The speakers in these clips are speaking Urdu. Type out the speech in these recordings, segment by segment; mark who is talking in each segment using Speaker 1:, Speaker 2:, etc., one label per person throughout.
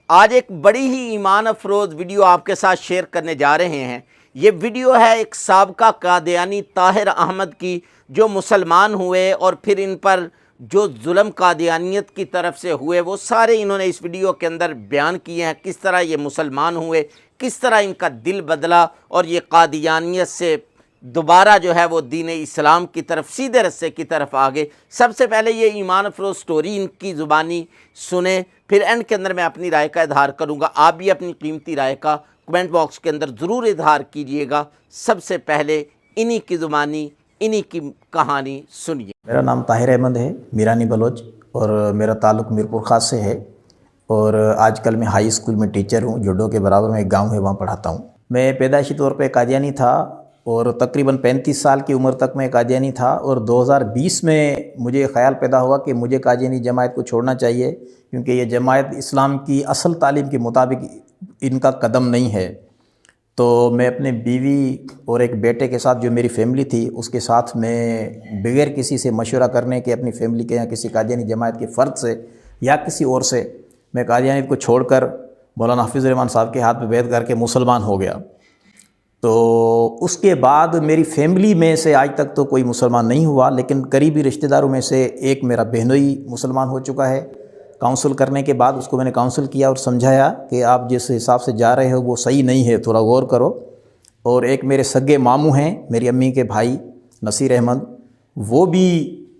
Speaker 1: آج ایک بڑی ہی ایمان افروز ویڈیو آپ کے ساتھ شیئر کرنے جا رہے ہیں۔ یہ ویڈیو ہے ایک سابقہ قادیانی طاہر احمد کی، جو مسلمان ہوئے اور پھر ان پر جو ظلم قادیانیت کی طرف سے ہوئے وہ سارے انہوں نے اس ویڈیو کے اندر بیان کیے ہیں، کس طرح یہ مسلمان ہوئے، کس طرح ان کا دل بدلا اور یہ قادیانیت سے دوبارہ جو ہے وہ دین اسلام کی طرف سیدھے رستے کی طرف آگے۔ سب سے پہلے یہ ایمان افروز سٹوری ان کی زبانی سنیں، پھر اینڈ کے اندر میں اپنی رائے کا اظہار کروں گا۔ آپ بھی اپنی قیمتی رائے کا کمنٹ باکس کے اندر ضرور اظہار کیجئے گا۔ سب سے پہلے انہی کی زبانی انہی کی کہانی سنیے۔
Speaker 2: میرا نام طاہر احمد ہے، میرانی بلوچ، اور میرا تعلق میرپور خاص سے ہے، اور آج کل میں ہائی اسکول میں ٹیچر ہوں۔ جوڈو کے برابر میں ایک گاؤں ہے، وہاں پڑھاتا ہوں۔ میں پیدائشی طور پہ قادیانی تھا اور تقریباً 35 سال کی عمر تک میں قادیانی تھا، اور 2020 میں مجھے خیال پیدا ہوا کہ مجھے قادیانی جماعت کو چھوڑنا چاہیے، کیونکہ یہ جماعت اسلام کی اصل تعلیم کے مطابق ان کا قدم نہیں ہے۔ تو میں اپنے بیوی اور ایک بیٹے کے ساتھ، جو میری فیملی تھی، اس کے ساتھ میں بغیر کسی سے مشورہ کرنے کے اپنی فیملی کے یا کسی قادیانی جماعت کے فرد سے یا کسی اور سے میں قادیانیت کو چھوڑ کر مولانا حافظ الرحمان صاحب کے ہاتھ میں بیعت کر کے مسلمان ہو گیا۔ تو اس کے بعد میری فیملی میں سے آج تک تو کوئی مسلمان نہیں ہوا، لیکن قریبی رشتہ داروں میں سے ایک میرا بہنوئی مسلمان ہو چکا ہے۔ کاؤنسل کرنے کے بعد اس کو میں نے کاؤنسل کیا اور سمجھایا کہ آپ جس حساب سے جا رہے ہو وہ صحیح نہیں ہے، تھوڑا غور کرو۔ اور ایک میرے سگے ماموں ہیں، میری امی کے بھائی نصیر احمد، وہ بھی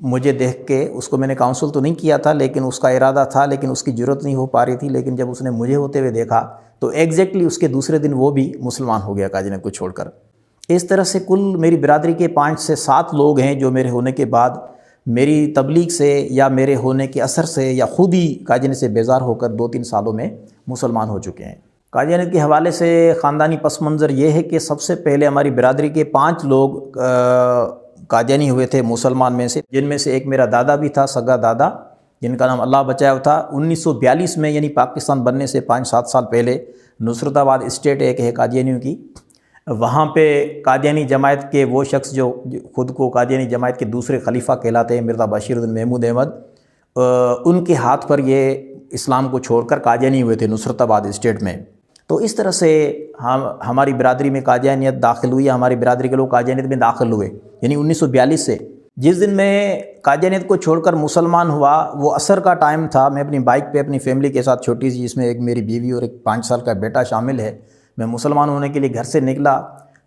Speaker 2: مجھے دیکھ کے، اس کو میں نے کاؤنسل تو نہیں کیا تھا لیکن اس کا ارادہ تھا، لیکن اس کی ضرورت نہیں ہو پا رہی تھی، لیکن جب اس نے مجھے ہوتے ہوئے دیکھا تو ایگزیکٹلی اس کے دوسرے دن وہ بھی مسلمان ہو گیا قادیانیت کو چھوڑ کر۔ اس طرح سے کل میری برادری کے 5 سے 7 لوگ ہیں جو میرے ہونے کے بعد میری تبلیغ سے یا میرے ہونے کے اثر سے یا خود ہی قادیانیت سے بیزار ہو کر 2-3 سالوں میں مسلمان ہو چکے ہیں۔ قادیانیت کے حوالے سے خاندانی پس منظر یہ ہے کہ سب سے پہلے ہماری برادری کے 5 لوگ قادیانی ہوئے تھے مسلمان میں سے، جن میں سے ایک میرا دادا بھی تھا، سگا دادا، جن کا نام اللہ بچایا تھا۔ 1942 میں یعنی پاکستان بننے سے 5-7 سال پہلے نصرت آباد اسٹیٹ ایک ہے قادیانیوں کی، وہاں پہ قادیانی جماعت کے وہ شخص جو خود کو قادیانی جماعت کے دوسرے خلیفہ کہلاتے ہیں، مرزا بشیر الدین محمود احمد، ان کے ہاتھ پر یہ اسلام کو چھوڑ کر قادیانی ہوئے تھے نصرت آباد اسٹیٹ میں۔ تو اس طرح سے ہماری برادری میں قادیانیت داخل ہوئی، ہماری برادری کے لوگ قادیانیت میں داخل ہوئے، یعنی 1942 سے۔ جس دن میں قادیانیت کو چھوڑ کر مسلمان ہوا وہ عصر کا ٹائم تھا۔ میں اپنی بائک پہ اپنی فیملی کے ساتھ، چھوٹی سی، جس میں ایک میری بیوی اور ایک 5 سال کا بیٹا شامل ہے، میں مسلمان ہونے کے لیے گھر سے نکلا۔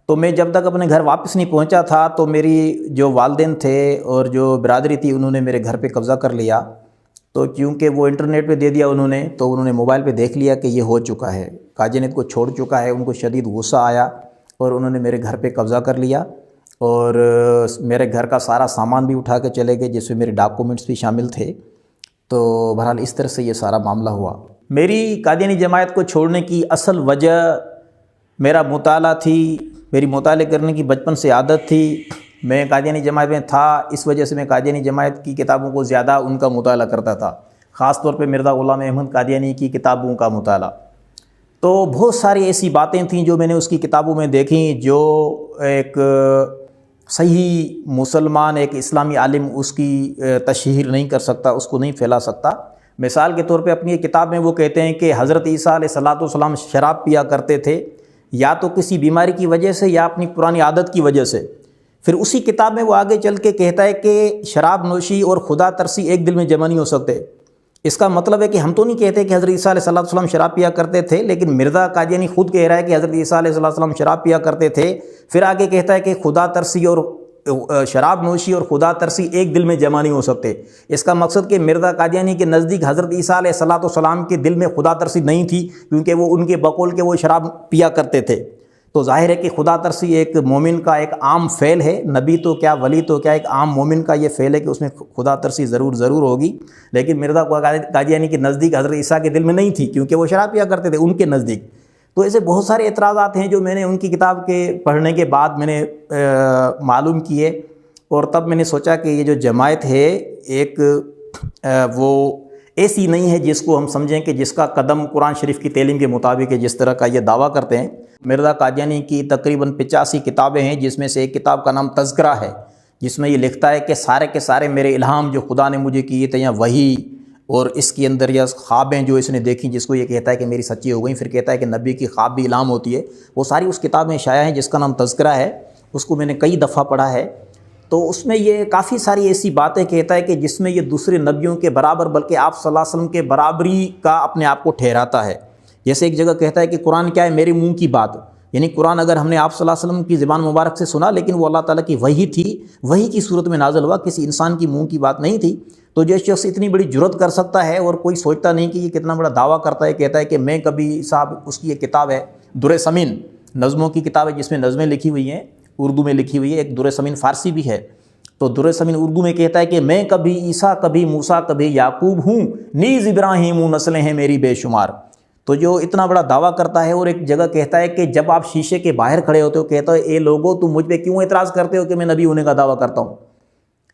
Speaker 2: تو میں جب تک اپنے گھر واپس نہیں پہنچا تھا تو میری جو والدین تھے اور جو برادری تھی انہوں نے میرے گھر پہ قبضہ کر لیا۔ تو کیونکہ وہ انٹرنیٹ پہ دے دیا انہوں نے موبائل پہ دیکھ لیا کہ یہ ہو چکا ہے، قادیانیت کو چھوڑ چکا ہے۔ ان کو شدید غصہ آیا اور انہوں نے میرے گھر پہ قبضہ کر لیا، اور میرے گھر کا سارا سامان بھی اٹھا کے چلے گئے، جس میں میرے ڈاکومنٹس بھی شامل تھے۔ تو بہرحال اس طرح سے یہ سارا معاملہ ہوا۔ میری قادیانی جماعت کو چھوڑنے کی اصل وجہ میرا مطالعہ تھی، میری مطالعے کرنے کی بچپن سے عادت تھی۔ میں قادیانی جماعت میں تھا، اس وجہ سے میں قادیانی جماعت کی کتابوں کو زیادہ ان کا مطالعہ کرتا تھا، خاص طور پہ مرزا غلام احمد قادیانی کی کتابوں کا مطالعہ۔ تو بہت ساری ایسی باتیں تھیں جو میں نے اس کی کتابوں میں دیکھیں، جو ایک صحیح مسلمان، ایک اسلامی عالم اس کی تشہیر نہیں کر سکتا، اس کو نہیں پھیلا سکتا۔ مثال کے طور پہ اپنی کتاب میں وہ کہتے ہیں کہ حضرت عیسیٰ علیہ السلام شراب پیا کرتے تھے، یا تو کسی بیماری کی وجہ سے یا اپنی پرانی عادت کی وجہ سے۔ پھر اسی کتاب میں وہ آگے چل کے کہتا ہے کہ شراب نوشی اور خدا ترسی ایک دل میں جمع نہیں ہو سکتے۔ اس کا مطلب ہے کہ ہم تو نہیں کہتے کہ حضرت عیسیٰ علیہ السلام شراب پیا کرتے تھے، لیکن مرزا قادیانی خود کہہ رہا ہے کہ حضرت عیسیٰ علیہ السلام شراب پیا کرتے تھے۔ پھر آگے کہتا ہے کہ خدا ترسی اور شراب نوشی اور خدا ترسی ایک دل میں جمع نہیں ہو سکتے۔ اس کا مقصد کہ مرزا قادیانی کے نزدیک حضرت عیسیٰ علیہ السلام کے دل میں خدا ترسی نہیں تھی، کیونکہ وہ ان کے بقول کے وہ شراب پیا کرتے تھے۔ تو ظاہر ہے کہ خدا ترسی ایک مومن کا ایک عام فعل ہے، نبی تو کیا، ولی تو کیا، ایک عام مومن کا یہ فعل ہے کہ اس میں خدا ترسی ضرور ہوگی۔ لیکن مرزا قادیانی کے نزدیک حضرت عیسیٰ کے دل میں نہیں تھی، کیونکہ وہ شراب پیا کرتے تھے ان کے نزدیک۔ تو ایسے بہت سارے اعتراضات ہیں جو میں نے ان کی کتاب کے پڑھنے کے بعد میں نے معلوم کیے، اور تب میں نے سوچا کہ یہ جو جماعت ہے ایک وہ ایسی نہیں ہے جس کو ہم سمجھیں کہ جس کا قدم قرآن شریف کی تعلیم کے مطابق ہے، جس طرح کا یہ دعویٰ کرتے ہیں۔ مرزا قادیانی کی تقریباً 85 کتابیں ہیں، جس میں سے ایک کتاب کا نام تذکرہ ہے، جس میں یہ لکھتا ہے کہ سارے کے سارے میرے الہام جو خدا نے مجھے کیے تھے، یا وحی اور اس کے اندر یا خوابیں جو اس نے دیکھی جس کو یہ کہتا ہے کہ میری سچی ہو گئیں، پھر کہتا ہے کہ نبی کی خواب بھی الہام ہوتی ہے، وہ ساری اس کتاب میں شائع ہیں جس کا نام تذکرہ ہے، اس کو میں نے کئی دفعہ پڑھا ہے۔ تو اس میں یہ کافی ساری ایسی باتیں کہتا ہے کہ جس میں یہ دوسرے نبیوں کے برابر بلکہ آپ صلی اللہ علیہ وسلم کے برابری کا اپنے آپ کو ٹھہراتا ہے۔ جیسے ایک جگہ کہتا ہے کہ قرآن کیا ہے، میرے منہ کی بات، یعنی قرآن اگر ہم نے آپ صلی اللہ علیہ وسلم کی زبان مبارک سے سنا لیکن وہ اللہ تعالیٰ کی وحی تھی، وحی کی صورت میں نازل ہوا، کسی انسان کی منہ کی بات نہیں تھی، تو جو شخص اتنی بڑی جرت کر سکتا ہے اور کوئی سوچتا نہیں کہ یہ کتنا بڑا دعویٰ کرتا ہے، کہتا ہے کہ میں کبھی صاحب، اس کی ایک کتاب ہے در ثمین، نظموں کی کتاب ہے جس میں نظمیں لکھی ہوئی ہیں، اردو میں لکھی ہوئی ہے، ایک در ثمین فارسی بھی ہے، تو در ثمین اردو میں کہتا ہے کہ میں کبھی عیسیٰ کبھی موسیٰ کبھی یعقوب ہوں، نیز ابراہیم نسلیں ہیں میری بے شمار۔ تو جو اتنا بڑا دعویٰ کرتا ہے، اور ایک جگہ کہتا ہے کہ جب آپ شیشے کے باہر کھڑے ہوتے ہو، کہتا ہے اے لوگو تم مجھ پہ کیوں اعتراض کرتے ہو کہ میں نبی ہونے کا دعویٰ کرتا ہوں؟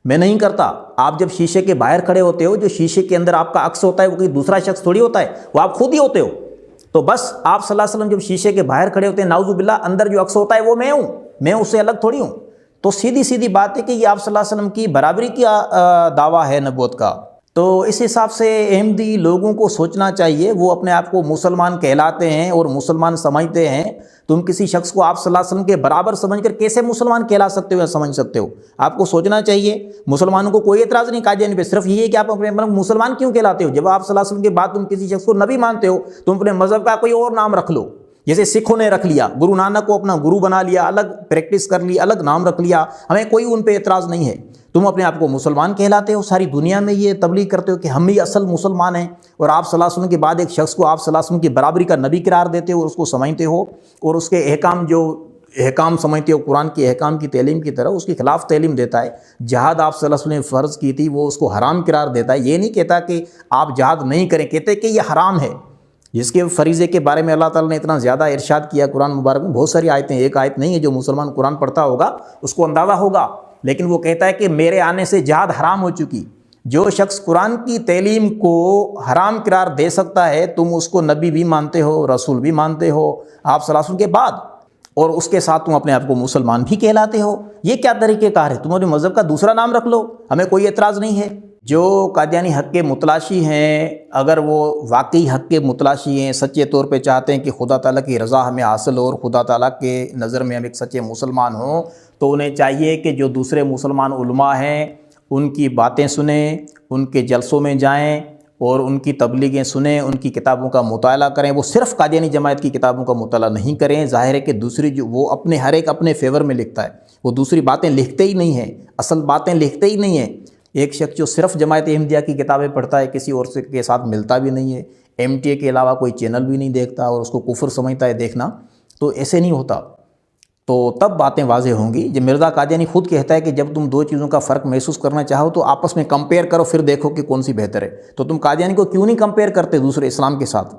Speaker 2: میں نہیں کرتا۔ آپ جب شیشے کے باہر کھڑے ہوتے ہو، جو شیشے کے اندر آپ کا عکس ہوتا ہے وہ کوئی دوسرا شخص تھوڑی ہوتا ہے، وہ آپ خود ہی ہوتے ہو۔ تو بس آپ صلی اللہ علیہ وسلم جب شیشے کے باہر کھڑے ہوتے ہیں، نعوذ باللہ، اندر جو عکس ہوتا ہے وہ میں ہوں، میں اس سے الگ تھوڑی ہوں۔ تو سیدھی سیدھی بات ہے کہ یہ آپ صلی اللہ علیہ وسلم کی برابری کی دعویٰ ہے نبوت کا۔ تو اس حساب سے احمدی لوگوں کو سوچنا چاہیے، وہ اپنے آپ کو مسلمان کہلاتے ہیں اور مسلمان سمجھتے ہیں، تم کسی شخص کو آپ صلی اللہ علیہ وسلم کے برابر سمجھ کر کیسے مسلمان کہلا سکتے ہو یا سمجھ سکتے ہو؟ آپ کو سوچنا چاہیے۔ مسلمانوں کو کوئی اعتراض نہیں قادیانی پہ، صرف یہ ہے کہ آپ اپنے مسلمان کیوں کہلاتے ہو؟ جب آپ صلی اللہ علیہ وسلم کے بعد تم کسی شخص کو نبی مانتے ہو، تم اپنے مذہب کا کوئی اور نام رکھ لو، جیسے سکھوں نے رکھ لیا، گرو نانک کو اپنا گرو بنا لیا، الگ پریکٹس کر لی، الگ نام رکھ لیا، ہمیں کوئی ان پہ اعتراض نہیں ہے۔ تم اپنے آپ کو مسلمان کہلاتے ہو، ساری دنیا میں یہ تبلیغ کرتے ہو کہ ہم ہی اصل مسلمان ہیں، اور آپ صلی اللہ علیہ وسلم کے بعد ایک شخص کو آپ صلی اللہ علیہ وسلم کی برابری کا نبی قرار دیتے ہو اور اس کو سمجھتے ہو، اور اس کے احکام سمجھتے ہو قرآن کے احکام کی تعلیم کی طرح، اس کے خلاف تعلیم دیتا ہے۔ جہاد آپ صلی اللہ علیہ وسلم نے فرض کی تھی، وہ اس کو حرام قرار دیتا ہے۔ یہ نہیں کہتا کہ آپ جہاد نہیں کریں، کہتے کہ یہ حرام ہے، جس کے فریضے کے بارے میں اللہ تعالیٰ نے اتنا زیادہ ارشاد کیا قرآن مبارک میں، بہت ساری آیتیں، ایک آیت نہیں ہے، جو مسلمان قرآن پڑھتا ہوگا اس کو اندازہ ہوگا، لیکن وہ کہتا ہے کہ میرے آنے سے جہاد حرام ہو چکی۔ جو شخص قرآن کی تعلیم کو حرام قرار دے سکتا ہے، تم اس کو نبی بھی مانتے ہو، رسول بھی مانتے ہو آپ صلی اللہ علیہ وسلم کے بعد، اور اس کے ساتھ تم اپنے آپ کو مسلمان بھی کہلاتے ہو۔ یہ کیا طریقہ کار ہے؟ تم اپنے مذہب کا دوسرا نام رکھ لو، ہمیں کوئی اعتراض نہیں ہے۔ جو قادیانی حق کے متلاشی ہیں، اگر وہ واقعی حق کے متلاشی ہیں، سچے طور پہ چاہتے ہیں کہ خدا تعالیٰ کی رضا ہمیں حاصل ہو اور خدا تعالیٰ کے نظر میں ہم ایک سچے مسلمان ہوں، تو انہیں چاہیے کہ جو دوسرے مسلمان علماء ہیں ان کی باتیں سنیں، ان کے جلسوں میں جائیں اور ان کی تبلیغیں سنیں، ان کی کتابوں کا مطالعہ کریں۔ وہ صرف قادیانی جماعت کی کتابوں کا مطالعہ نہیں کریں، ظاہر ہے کہ دوسری جو وہ اپنے ہر ایک اپنے فیور میں لکھتا ہے، وہ دوسری باتیں لکھتے ہی نہیں ہیں، اصل باتیں لکھتے ہی نہیں ہیں۔ ایک شخص جو صرف جماعت احمدیہ کی کتابیں پڑھتا ہے، کسی اور کے ساتھ ملتا بھی نہیں ہے، MTA کے علاوہ کوئی چینل بھی نہیں دیکھتا اور اس کو کفر سمجھتا ہے دیکھنا، تو ایسے نہیں ہوتا۔ تو تب باتیں واضح ہوں گی۔ جب مرزا قادیانی خود کہتا ہے کہ جب تم دو چیزوں کا فرق محسوس کرنا چاہو تو آپس میں کمپیئر کرو، پھر دیکھو کہ کون سی بہتر ہے۔ تو تم قادیانی کو کیوں نہیں کمپیئر کرتے دوسرے اسلام کے ساتھ؟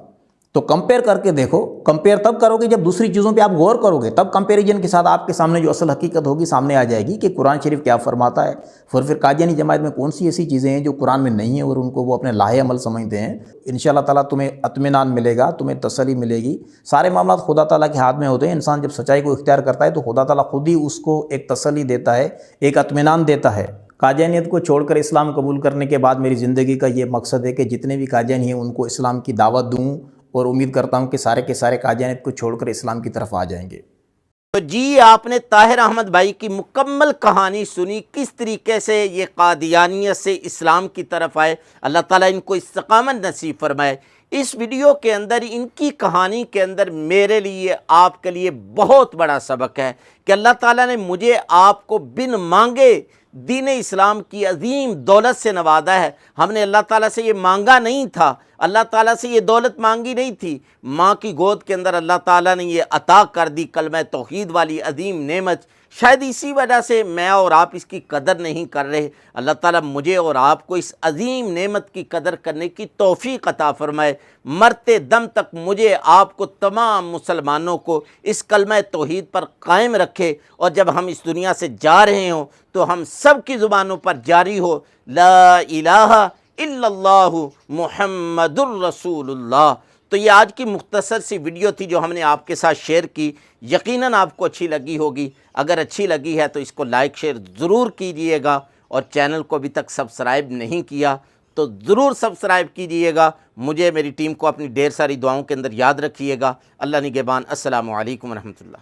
Speaker 2: تو کمپیئر کر کے دیکھو۔ کمپیئر تب کرو گے جب دوسری چیزوں پہ آپ غور کرو گے، تب کمپیریجن کے ساتھ آپ کے سامنے جو اصل حقیقت ہوگی سامنے آ جائے گی کہ قرآن شریف کیا فرماتا ہے، پھر قادیانی جماعت میں کون سی ایسی چیزیں ہیں جو قرآن میں نہیں ہیں اور ان کو وہ اپنے لاہے عمل سمجھتے ہیں۔ انشاءاللہ تعالیٰ تمہیں اطمینان ملے گا، تمہیں تسلی ملے گی۔ سارے معاملات خدا تعالیٰ کے ہاتھ میں ہوتے ہیں۔ انسان جب سچائی کو اختیار کرتا ہے تو خدا تعالیٰ خود ہی اس کو ایک تسلی دیتا ہے، ایک اطمینان دیتا ہے۔ قادیانیت کو چھوڑ کر اسلام قبول کرنے کے بعد میری زندگی کا یہ مقصد ہے کہ جتنے بھی قادیانی ہیں ان کو اسلام کی دعوت دوں، اور امید کرتا ہوں کہ سارے کے سارے قادیانیت کو چھوڑ کر اسلام کی طرف آ جائیں گے۔
Speaker 1: تو جی آپ نے طاہر احمد بھائی کی مکمل کہانی سنی، کس طریقے سے یہ قادیانیت سے اسلام کی طرف آئے۔ اللہ تعالیٰ ان کو استقامت نصیب فرمائے۔ اس ویڈیو کے اندر ان کی کہانی کے اندر میرے لیے آپ کے لیے بہت بڑا سبق ہے کہ اللہ تعالیٰ نے مجھے آپ کو بن مانگے دین اسلام کی عظیم دولت سے نوازا ہے۔ ہم نے اللہ تعالیٰ سے یہ مانگا نہیں تھا، اللہ تعالیٰ سے یہ دولت مانگی نہیں تھی، ماں کی گود کے اندر اللہ تعالیٰ نے یہ عطا کر دی کلمہ توحید والی عظیم نعمت۔ شاید اسی وجہ سے میں اور آپ اس کی قدر نہیں کر رہے۔ اللہ تعالیٰ مجھے اور آپ کو اس عظیم نعمت کی قدر کرنے کی توفیق عطا فرمائے۔ مرتے دم تک مجھے آپ کو تمام مسلمانوں کو اس کلمہ توحید پر قائم رکھے، اور جب ہم اس دنیا سے جا رہے ہوں تو ہم سب کی زبانوں پر جاری ہو لا الہ الا اللہ محمد الرسول اللہ۔ تو یہ آج کی مختصر سی ویڈیو تھی جو ہم نے آپ کے ساتھ شیئر کی۔ یقیناً آپ کو اچھی لگی ہوگی۔ اگر اچھی لگی ہے تو اس کو لائک شیئر ضرور کیجئے گا، اور چینل کو ابھی تک سبسکرائب نہیں کیا تو ضرور سبسکرائب کیجئے گا. مجھے، میری ٹیم کو اپنی ڈھیر ساری دعاؤں کے اندر یاد رکھیے گا. اللہ نگہبان. السلام علیکم ورحمۃ اللہ.